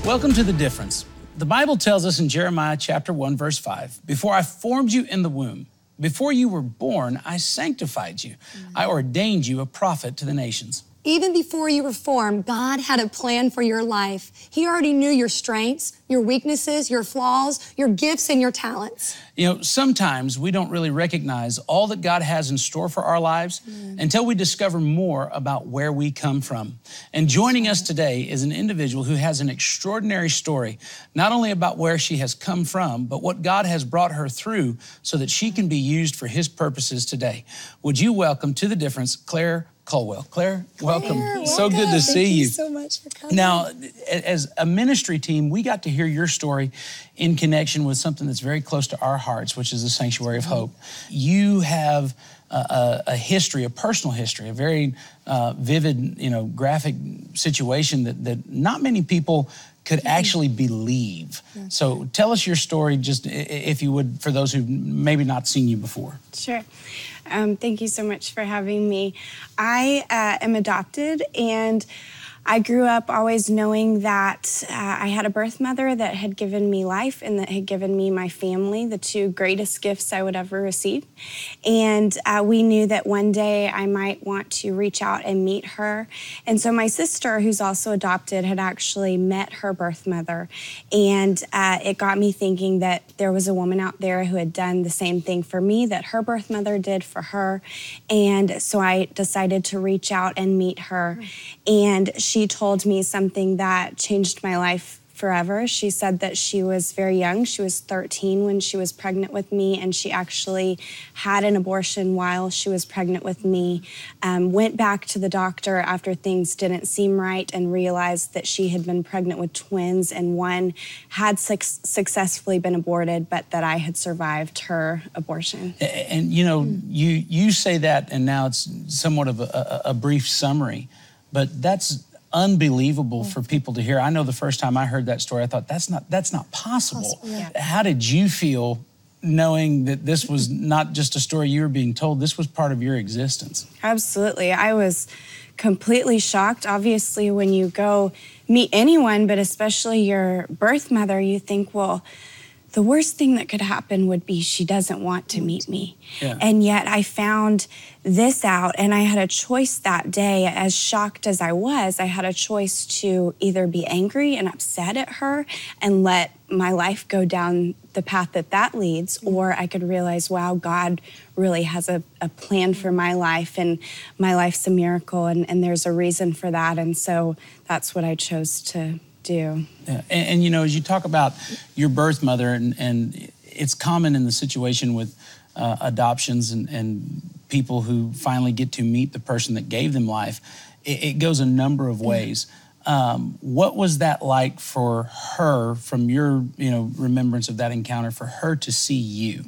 Welcome to The Difference. The Bible tells us in Jeremiah chapter 1, verse 5, before I formed you in the womb, before you were born, I sanctified you. I ordained you a prophet to the nations. Even before you were formed, God had a plan for your life. He already knew your strengths, your weaknesses, your flaws, your gifts, and your talents. You know, sometimes we don't really recognize all that God has in store for our lives until we discover more about where we come from. And joining us today is an individual who has an extraordinary story, not only about where she has come from, but what God has brought her through so that she can be used for His purposes today. Would you welcome to The Difference, Claire Culwell. Claire, welcome. So good to see you. Thank you so much for coming. Now, as a ministry team, we got to hear your story in connection with something that's very close to our hearts, which is the Sanctuary of Hope. You have a history, a personal history, a very vivid, graphic situation that not many people could actually believe. So tell us your story, just if you would, for those who've maybe not seen you before. Sure. Thank you so much for having me. I am adopted, and I grew up always knowing that I had a birth mother that had given me life and that had given me my family, the two greatest gifts I would ever receive. And we knew that one day I might want to reach out and meet her. And so my sister, who's also adopted, had actually met her birth mother. And it got me thinking that there was a woman out there who had done the same thing for me that her birth mother did for her. And so I decided to reach out and meet her. And she told me something that changed my life forever. She said that she was very young. She was 13 when she was pregnant with me, and she actually had an abortion while she was pregnant with me. Went back to the doctor after things didn't seem right and realized that she had been pregnant with twins, and one had successfully been aborted, but that I had survived her abortion. And you say that, and now it's somewhat of a brief summary, but that's unbelievable for people to hear. I know the first time I heard that story, I thought, that's not possible. Yeah. How did you feel knowing that this was not just a story you were being told, this was part of your existence? Absolutely. I was completely shocked. Obviously, when you go meet anyone, but especially your birth mother, you think, well, the worst thing that could happen would be she doesn't want to meet me. Yeah. And yet I found this out, and I had a choice that day. As shocked as I was, I had a choice to either be angry and upset at her and let my life go down the path that leads, or I could realize, wow, God really has a plan for my life, and my life's a miracle, and there's a reason for that. And so that's what I chose to do. Yeah. And as you talk about your birth mother, and it's common in the situation with adoptions and people who finally get to meet the person that gave them life, it goes a number of ways. What was that like for her, from your remembrance of that encounter, for her to see you?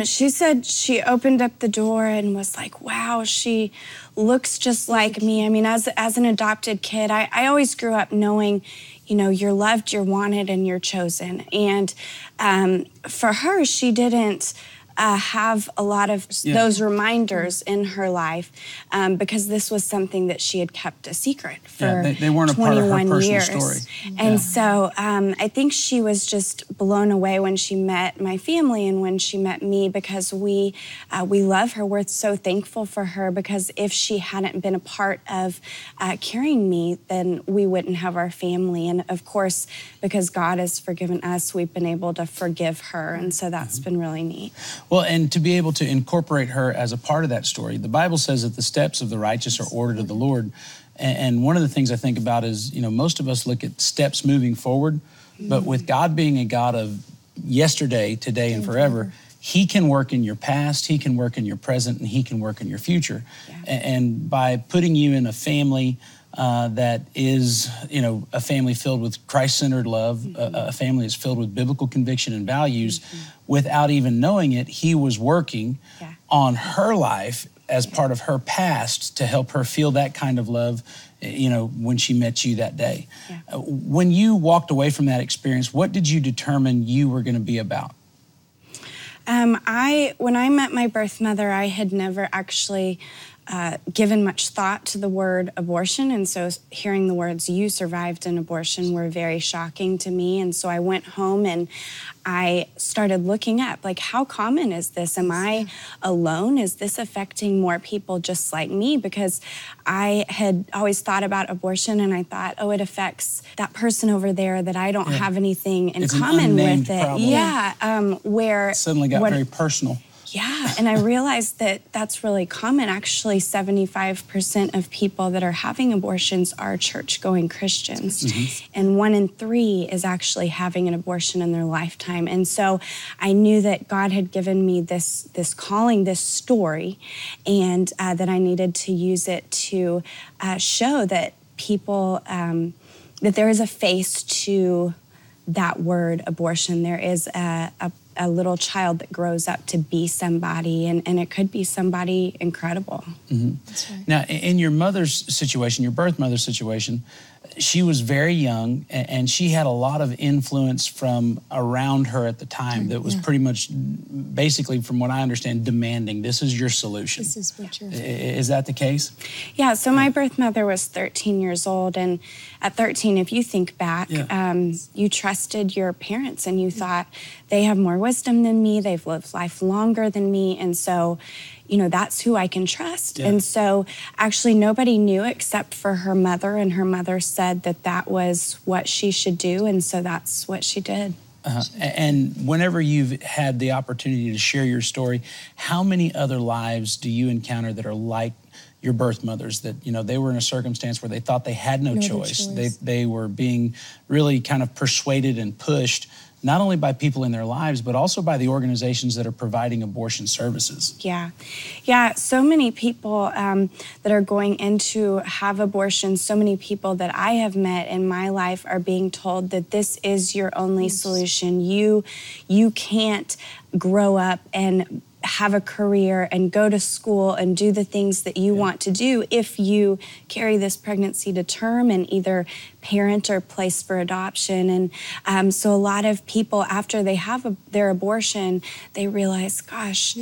She said she opened up the door and was like, wow, she looks just like me. I mean, as an adopted kid, I always grew up knowing, you're loved, you're wanted, and you're chosen. And for her, she didn't have a lot of those reminders in her life because this was something that she had kept a secret for they weren't a part of her personal years. Story. And so I think she was just blown away when she met my family and when she met me, because we love her. We're so thankful for her, because if she hadn't been a part of carrying me, then we wouldn't have our family. And of course, because God has forgiven us, we've been able to forgive her. And so that's been really neat. Well, and to be able to incorporate her as a part of that story, the Bible says that the steps of the righteous are ordered of the Lord. And one of the things I think about is, most of us look at steps moving forward, but with God being a God of yesterday, today, and forever, He can work in your past, He can work in your present, and He can work in your future. Yeah. And by putting you in a family that is, a family filled with Christ-centered love, a family that's filled with biblical conviction and values, without even knowing it, He was working on her life as part of her past to help her feel that kind of love, when she met you that day. Yeah. When you walked away from that experience, what did you determine you were going to be about? When I met my birth mother, I had never actually given much thought to the word abortion, and so hearing the words "you survived an abortion" were very shocking to me. And so I went home and I started looking up, like, how common is this? Am I alone? Is this affecting more people just like me? Because I had always thought about abortion and I thought, oh, it affects that person over there that I don't have anything in common with it. Problem. Yeah, where it suddenly got very personal. Yeah, and I realized that that's really common. Actually, 75% of people that are having abortions are church-going Christians. And 1 in 3 is actually having an abortion in their lifetime. And so I knew that God had given me this calling, this story, and that I needed to use it to show that people, that there is a face to that word abortion. There is a little child that grows up to be somebody, and it could be somebody incredible. That's right. Now, in your mother's situation, your birth mother's situation, she was very young, and she had a lot of influence from around her at the time that was pretty much, basically, from what I understand, demanding, this is your solution. This is what you're... Is that the case? Yeah, so my birth mother was 13 years old, and at 13, if you think back, you trusted your parents, and you thought, they have more wisdom than me, they've lived life longer than me, and so, you know, that's who I can trust. And so actually nobody knew except for her mother, and her mother said that that was what she should do, and so that's what she did. And whenever you've had the opportunity to share your story, how many other lives do you encounter that are like your birth mothers, that, you know, they were in a circumstance where they thought they had no choice. They were being really kind of persuaded and pushed, not only by people in their lives, but also by the organizations that are providing abortion services. Yeah, so many people that are going in to have abortions, so many people that I have met in my life are being told that this is your only solution. You can't grow up and have a career and go to school and do the things that you want to do if you carry this pregnancy to term and either parent or place for adoption. And so a lot of people, after they have their abortion, they realize, gosh,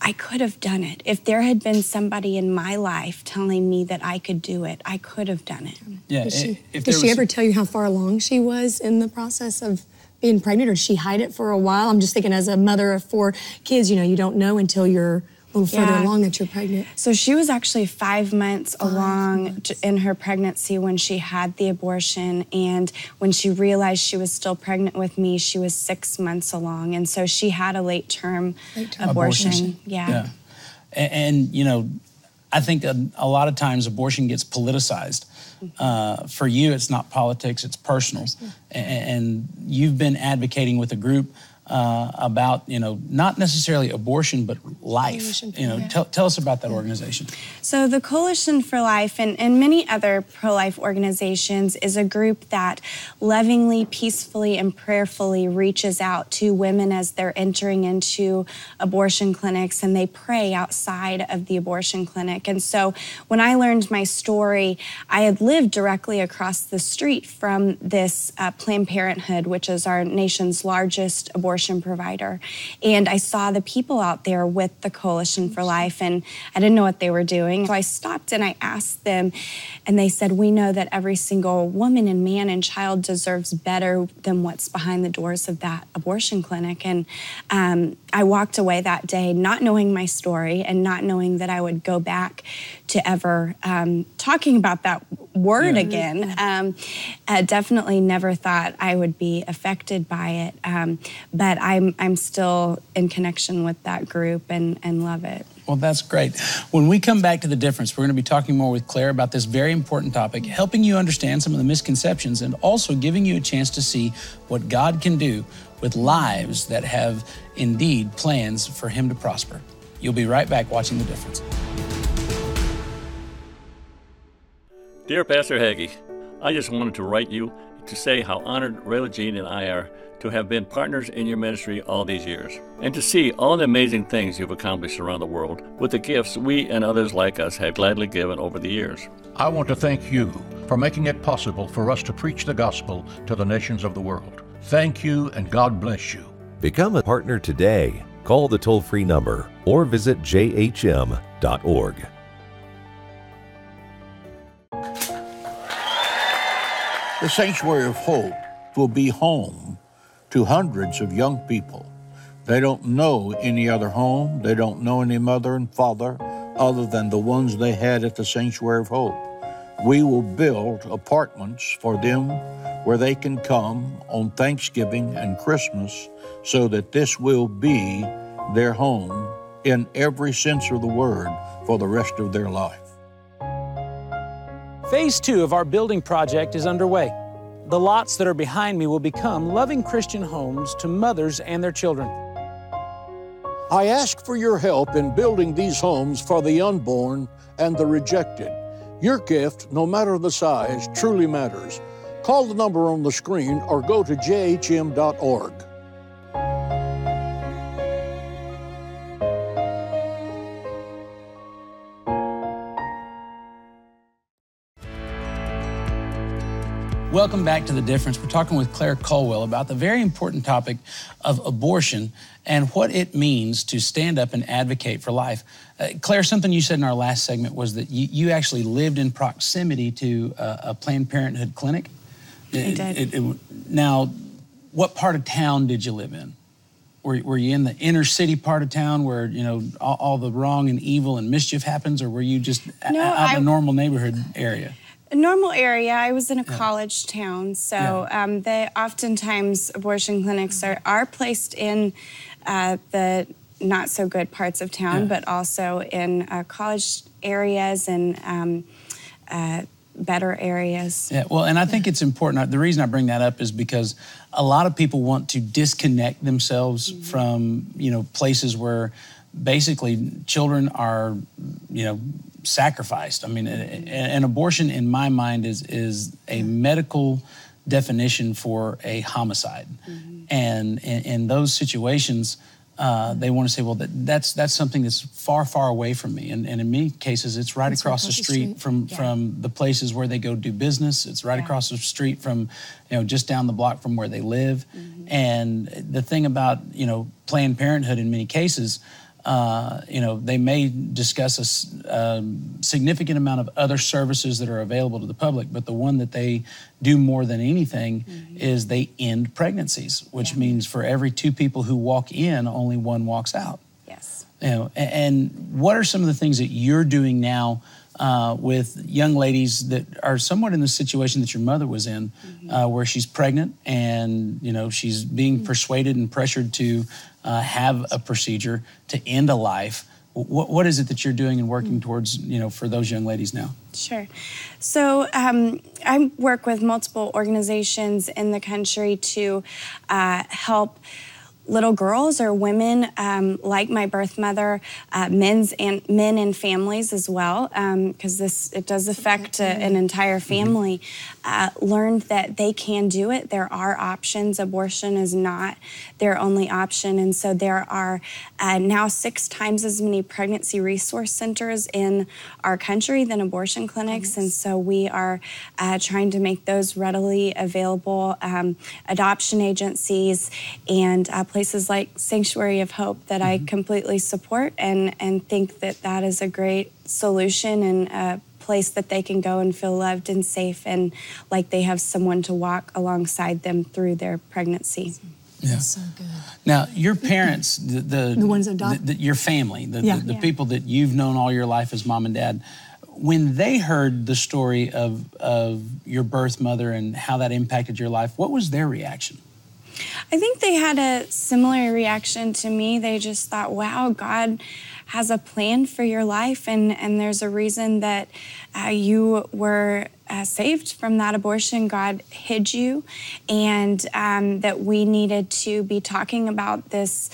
I could have done it. If there had been somebody in my life telling me that I could do it, I could have done it. Yeah. Did she ever tell you how far along she was in the process of being pregnant, or did she hide it for a while? I'm just thinking, as a mother of 4 kids, you know, you don't know until you're a little further along that you're pregnant. So she was actually 5 months along in her pregnancy when she had the abortion, and when she realized she was still pregnant with me, she was 6 months along, and so she had a late-term abortion. Yeah. And, you know, I think a lot of times abortion gets politicized. For you, it's not politics, it's personal. And you've been advocating with a group about, you know, not necessarily abortion, but life. You know, tell us about that organization. So the Coalition for Life and many other pro-life organizations is a group that lovingly, peacefully, and prayerfully reaches out to women as they're entering into abortion clinics, and they pray outside of the abortion clinic. And so when I learned my story, I had lived directly across the street from this Planned Parenthood, which is our nation's largest abortion provider. And I saw the people out there with the Coalition for Life, and I didn't know what they were doing. So I stopped and I asked them, and they said, we know that every single woman and man and child deserves better than what's behind the doors of that abortion clinic. And I walked away that day not knowing my story and not knowing that I would go back to ever talking about that word again. Definitely never thought I would be affected by it, but I'm still in connection with that group and love it. Well, that's great. When we come back to The Difference, we're going to be talking more with Claire about this very important topic, helping you understand some of the misconceptions and also giving you a chance to see what God can do with lives that have indeed plans for Him to prosper. You'll be right back watching The Difference. Dear Pastor Hagee, I just wanted to write you to say how honored Rayla Jean and I are to have been partners in your ministry all these years, and to see all the amazing things you've accomplished around the world with the gifts we and others like us have gladly given over the years. I want to thank you for making it possible for us to preach the gospel to the nations of the world. Thank you, and God bless you. Become a partner today. Call the toll-free number or visit jhm.org. The Sanctuary of Hope will be home to hundreds of young people. They don't know any other home. They don't know any mother and father other than the ones they had at the Sanctuary of Hope. We will build apartments for them where they can come on Thanksgiving and Christmas so that this will be their home in every sense of the word for the rest of their life. Phase 2 of our building project is underway. The lots that are behind me will become loving Christian homes to mothers and their children. I ask for your help in building these homes for the unborn and the rejected. Your gift, no matter the size, truly matters. Call the number on the screen or go to jhm.org. Welcome back to The Difference. We're talking with Claire Culwell about the very important topic of abortion and what it means to stand up and advocate for life. Claire, something you said in our last segment was that you actually lived in proximity to a Planned Parenthood clinic. I did. Now, what part of town did you live in? Were you in the inner city part of town where, you know, all the wrong and evil and mischief happens, or were you just out in a normal neighborhood area? A normal area. I was in a college town, so they oftentimes abortion clinics are placed in the not so good parts of town, but also in college areas and better areas. Yeah, well, and I think it's important. The reason I bring that up is because a lot of people want to disconnect themselves from, you know, places where basically children are, you know, sacrificed. I mean, an abortion in my mind is a medical definition for a homicide. And in those situations, they want to say, well, that's something that's far, far away from me. And in many cases, it's right across the street from the places where they go do business. It's right across the street from, you know, just down the block from where they live. And the thing about, you know, Planned Parenthood in many cases, you know, they may discuss a significant amount of other services that are available to the public, but the one that they do more than anything is they end pregnancies, which means for every 2 people who walk in, only 1 walks out. Yes. You know, and what are some of the things that you're doing now with young ladies that are somewhat in the situation that your mother was in, where she's pregnant and, you know, she's being persuaded and pressured to have a procedure to end a life? What is it that you're doing and working towards, you know, for those young ladies now? Sure. So I work with multiple organizations in the country to help little girls or women like my birth mother, men and families as well, because it does affect an entire family, learned that they can do it. There are options. Abortion is not their only option. And so there are now 6 times as many pregnancy resource centers in our country than abortion clinics. And so we are trying to make those readily available. Adoption agencies and places like Sanctuary of Hope that I completely support and think that is a great solution and a place that they can go and feel loved and safe and like they have someone to walk alongside them through their pregnancy. Yeah. That's so good. Now, your parents, the ones that adopted? your family, the people that you've known all your life as mom and dad, when they heard the story of your birth mother and how that impacted your life, what was their reaction? I think they had a similar reaction to me. They just thought, wow, God has a plan for your life, and there's a reason that you were saved from that abortion. God hid you, and that we needed to be talking about this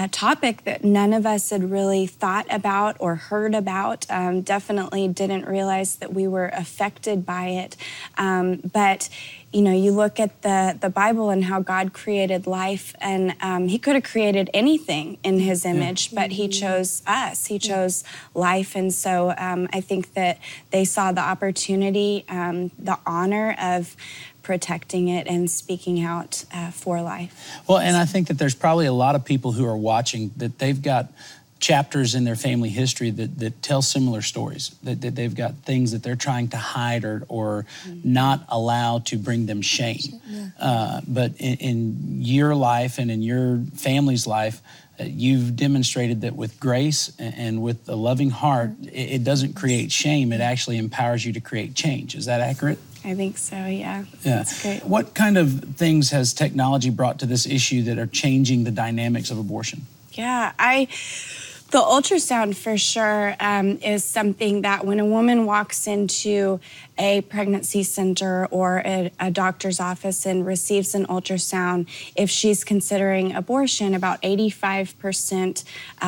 topic that none of us had really thought about or heard about. Definitely didn't realize that we were affected by it. But you know, you look at the Bible and how God created life, and he could have created anything in his image, but he chose us. He chose life. And so I think that they saw the opportunity, the honor of protecting it and speaking out for life. Well, and I think that there's probably a lot of people who are watching that they've got chapters in their family history that tell similar stories, that they've got things that they're trying to hide or not allow to bring them shame. But in your life and in your family's life, you've demonstrated that with grace and with a loving heart, it doesn't create shame. It actually empowers you to create change. Is that accurate? I think so, yeah. Yeah. That's great. What kind of things has technology brought to this issue that are changing the dynamics of abortion? Yeah, the ultrasound for sure is something that when a woman walks into a pregnancy center or a doctor's office and receives an ultrasound, if she's considering abortion, about 85%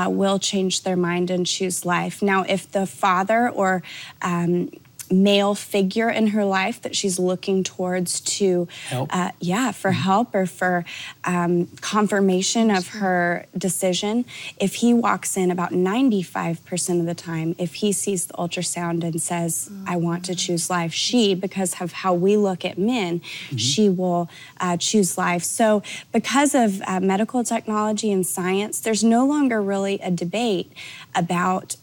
will change their mind and choose life. Now, if the father or male figure in her life that she's looking towards to help. For help or for confirmation of her decision, if he walks in about 95% of the time, if he sees the ultrasound and says, I want to choose life, she, because of how we look at men, she will choose life. So because of medical technology and science, there's no longer really a debate about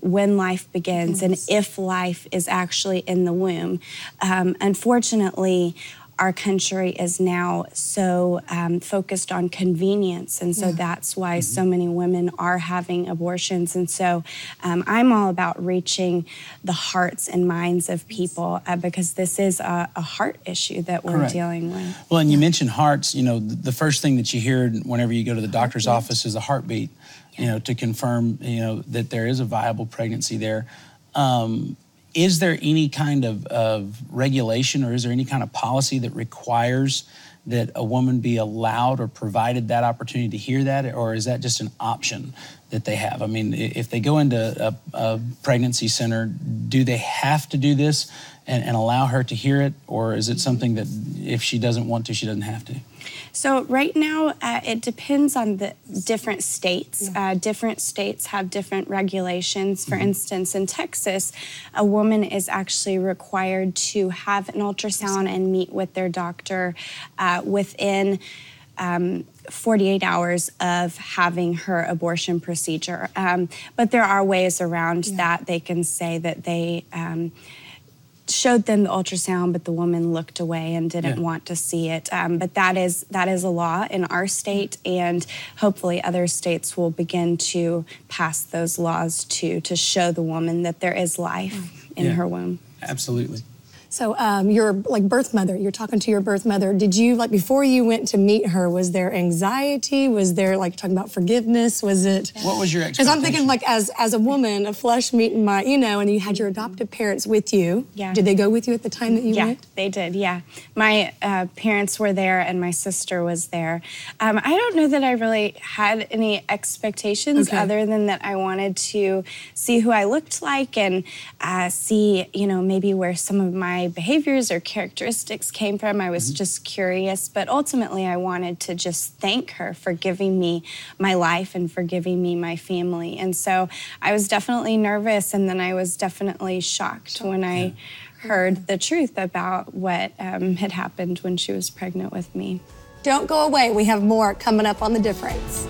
when life begins and if life is actually in the womb. Unfortunately, our country is now so focused on convenience, and so that's why so many women are having abortions. And so I'm all about reaching the hearts and minds of people because this is a heart issue that we're dealing with. Well, and you mentioned hearts. You know, the first thing that you hear whenever you go to the doctor's office is a heartbeat, you know, to confirm, you know, that there is a viable pregnancy there. Is there any kind of regulation or is there any kind of policy that requires that a woman be allowed or provided that opportunity to hear that, or is that just an option that they have? I mean, if they go into a pregnancy center, do they have to do this and allow her to hear it, or is it something that if she doesn't want to, she doesn't have to? So right now, it depends on the different states. Different states have different regulations. For instance, in Texas, a woman is actually required to have an ultrasound and meet with their doctor within 48 hours of having her abortion procedure. But there are ways around that. They can say that they showed them the ultrasound, but the woman looked away and didn't want to see it. But that is a law in our state, and hopefully other states will begin to pass those laws to show the woman that there is life in her womb. Absolutely. So your birth mother, you're talking to your birth mother. Did you, before you went to meet her, was there anxiety? Was there talking about forgiveness? Was it? What was your expectation? Because I'm thinking as a woman, a flesh meeting and you had your adoptive parents with you. Yeah. Did they go with you at the time that you went? Yeah, they did, yeah. My parents were there and my sister was there. I don't know that I really had any expectations other than that I wanted to see who I looked like and see, maybe where some of my behaviors or characteristics came from. I was just curious, but ultimately I wanted to just thank her for giving me my life and for giving me my family. And so I was definitely nervous, and then I was definitely shocked when I heard the truth about what had happened when she was pregnant with me. Don't go away. We have more coming up on The Difference.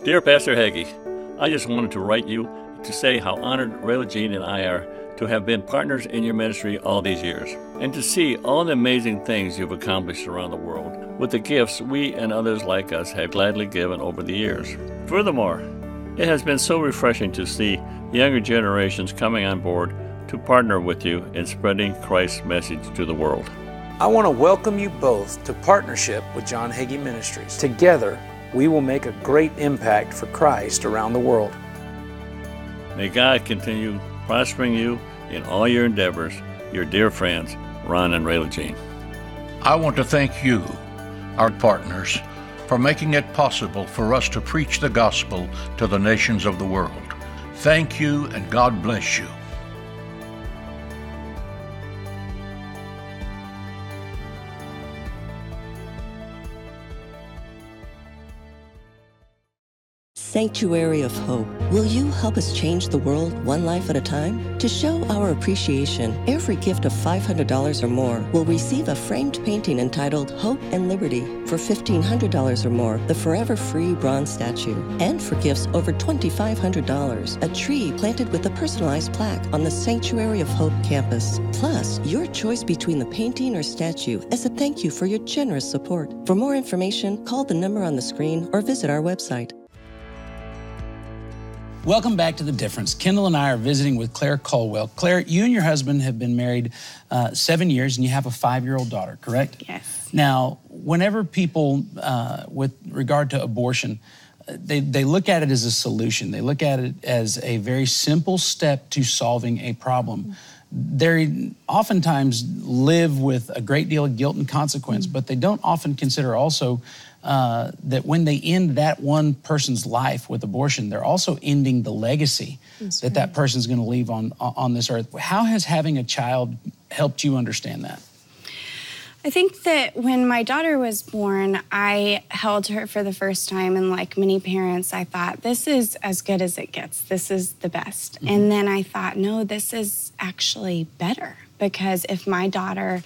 Dear Pastor Hagee, I just wanted to write you to say how honored Rayla Jean and I are to have been partners in your ministry all these years, and to see all the amazing things you've accomplished around the world with the gifts we and others like us have gladly given over the years. Furthermore, it has been so refreshing to see younger generations coming on board to partner with you in spreading Christ's message to the world. I want to welcome you both to partnership with John Hagee Ministries. Together, we will make a great impact for Christ around the world. May God continue prospering you in all your endeavors. Your dear friends, Ron and Rayla Jean. I want to thank you, our partners, for making it possible for us to preach the gospel to the nations of the world. Thank you, and God bless you. Sanctuary of Hope. Will you help us change the world one life at a time? To show our appreciation, every gift of $500 or more will receive a framed painting entitled Hope and Liberty. For $1,500 or more, the Forever Free bronze statue. And for gifts over $2,500, a tree planted with a personalized plaque on the Sanctuary of Hope campus. Plus, your choice between the painting or statue as a thank you for your generous support. For more information, call the number on the screen or visit our website. Welcome back to The Difference. Kendall and I are visiting with Claire Culwell. Claire, you and your husband have been married 7 years, and you have a 5-year-old daughter, correct? Yes. Now, whenever people, with regard to abortion, they look at it as a solution. They look at it as a very simple step to solving a problem. They oftentimes live with a great deal of guilt and consequence, but they don't often consider also that when they end that one person's life with abortion, they're also ending the legacy that person's going to leave on this earth. How has having a child helped you understand that? I think that when my daughter was born, I held her for the first time, and like many parents, I thought, this is as good as it gets. This is the best. Mm-hmm. And then I thought, no, this is actually better, because if my daughter,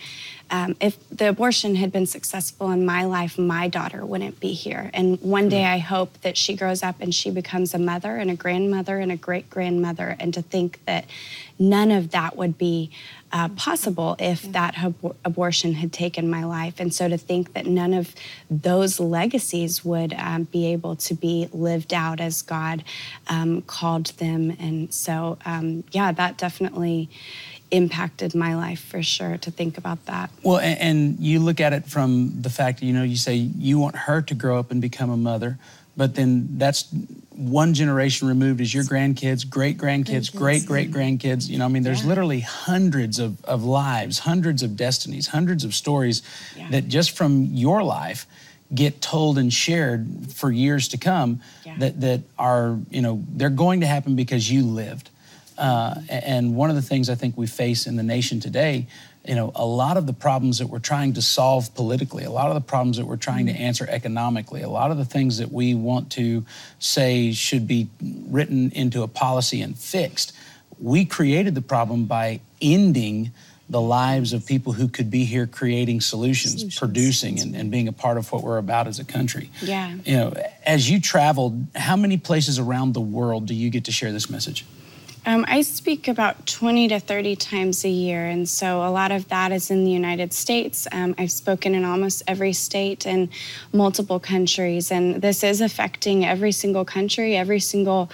if the abortion had been successful in my life, my daughter wouldn't be here. And one day I hope that she grows up and she becomes a mother and a grandmother and a great-grandmother, and to think that none of that would be possible if that abortion had taken my life. And so to think that none of those legacies would be able to be lived out as God called them. And so, yeah, that definitely impacted my life for sure, to think about that. Well, and you look at it from the fact, you say you want her to grow up and become a mother, but then that's one generation removed is your grandkids, great-grandkids, great-great-grandkids. There's literally hundreds of lives, hundreds of destinies, hundreds of stories that just from your life get told and shared for years to come that are, they're going to happen because you lived. And one of the things I think we face in the nation today, a lot of the problems that we're trying to solve politically, a lot of the problems that we're trying to answer economically, a lot of the things that we want to say should be written into a policy and fixed, we created the problem by ending the lives of people who could be here creating solutions. Producing and being a part of what we're about as a country. Yeah. As you traveled, how many places around the world do you get to share this message? I speak about 20 to 30 times a year, and so a lot of that is in the United States. I've spoken in almost every state and multiple countries, and this is affecting every single country, every single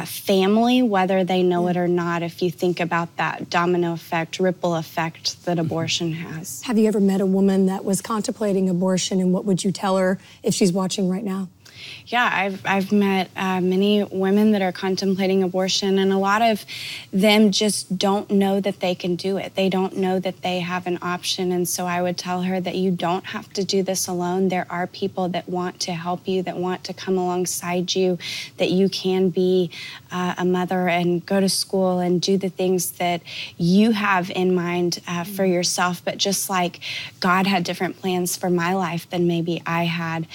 family, whether they know it or not, if you think about that domino effect, ripple effect that abortion has. Have you ever met a woman that was contemplating abortion, and what would you tell her if she's watching right now? Yeah, I've met many women that are contemplating abortion, and a lot of them just don't know that they can do it. They don't know that they have an option, and so I would tell her that you don't have to do this alone. There are people that want to help you, that want to come alongside you, that you can be a mother and go to school and do the things that you have in mind for yourself. But just like God had different plans for my life than maybe I had,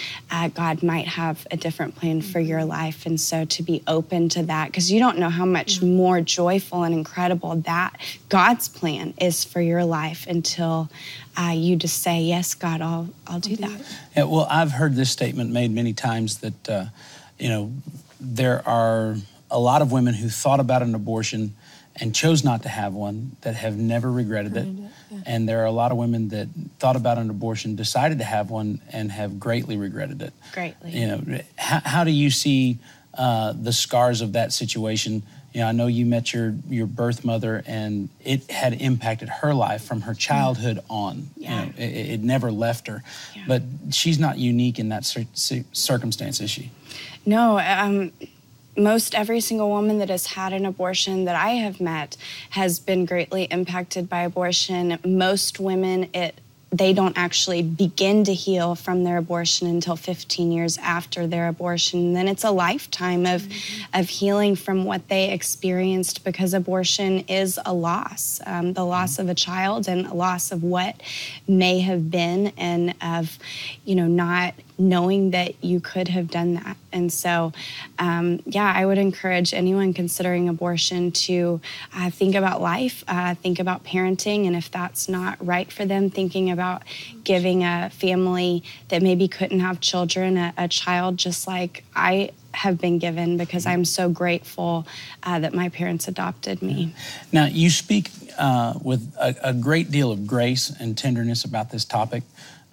God might have a different plan for your life. And so to be open to that, because you don't know how much more joyful and incredible that God's plan is for your life until you just say, yes, God, I'll do that. Yeah, well, I've heard this statement made many times that, there are a lot of women who thought about an abortion and chose not to have one that have never regretted it. Yeah. And there are a lot of women that thought about an abortion, decided to have one, and have greatly regretted it. Greatly. How do you see the scars of that situation? I know you met your birth mother, and it had impacted her life from her childhood on. Yeah. It never left her. Yeah. But she's not unique in that circumstance, is she? No, most every single woman that has had an abortion that I have met has been greatly impacted by abortion. Most women, they don't actually begin to heal from their abortion until 15 years after their abortion. And then it's a lifetime of healing from what they experienced, because abortion is a loss, the loss of a child and a loss of what may have been, and of, not knowing that you could have done that. And so, I would encourage anyone considering abortion to think about life, think about parenting, and if that's not right for them, thinking about giving a family that maybe couldn't have children a child just like I have been given, because I'm so grateful that my parents adopted me. Now, you speak with a great deal of grace and tenderness about this topic.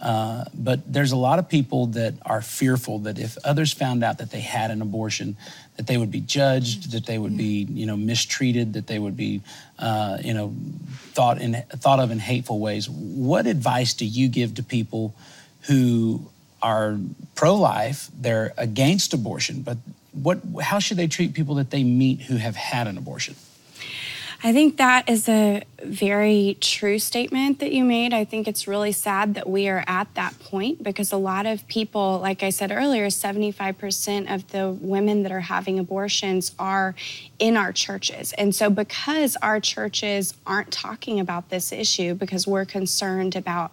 But there's a lot of people that are fearful that if others found out that they had an abortion, that they would be judged, that they would be, mistreated, that they would be, thought of in hateful ways. What advice do you give to people who are pro-life, they're against abortion, but how should they treat people that they meet who have had an abortion? I think that is a very true statement that you made. I think it's really sad that we are at that point, because a lot of people, like I said earlier, 75% of the women that are having abortions are in our churches. And so because our churches aren't talking about this issue, because we're concerned about,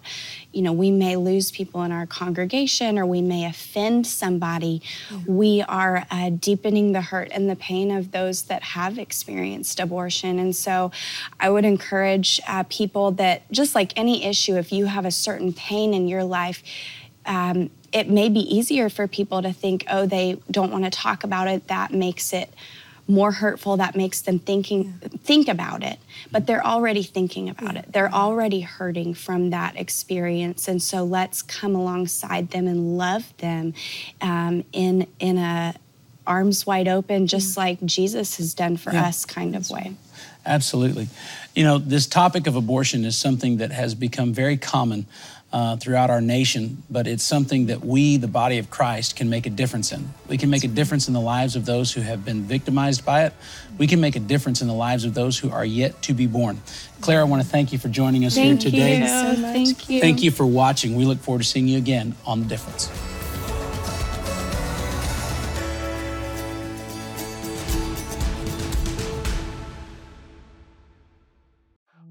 we may lose people in our congregation or we may offend somebody, we are deepening the hurt and the pain of those that have experienced abortion. And so I would encourage people that, just like any issue, if you have a certain pain in your life, it may be easier for people to think, oh, they don't want to talk about it. That makes it more hurtful. That makes them think about it. But they're already thinking about it. They're already hurting from that experience. And so let's come alongside them and love them in a arms wide open, just like Jesus has done for us kind of way. Absolutely. This topic of abortion is something that has become very common throughout our nation, but it's something that we, the body of Christ, can make a difference in. We can make a difference in the lives of those who have been victimized by it. We can make a difference in the lives of those who are yet to be born. Claire, I want to thank you for joining us here today. Thank you so much. Thank you. Thank you for watching. We look forward to seeing you again on The Difference.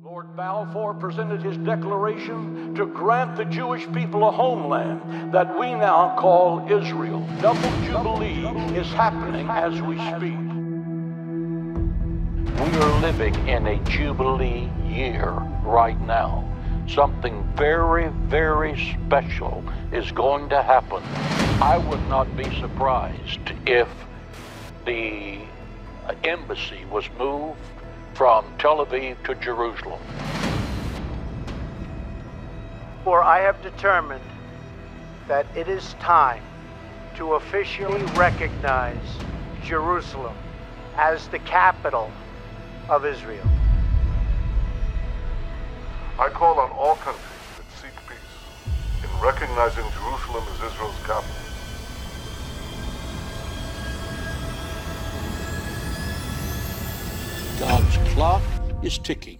Lord Balfour presented his declaration to grant the Jewish people a homeland that we now call Israel. Double Jubilee is happening as we speak. We are living in a Jubilee year right now. Something very, very special is going to happen. I would not be surprised if the embassy was moved from Tel Aviv to Jerusalem. For I have determined that it is time to officially recognize Jerusalem as the capital of Israel. I call on all countries that seek peace in recognizing Jerusalem as Israel's capital. God's clock is ticking.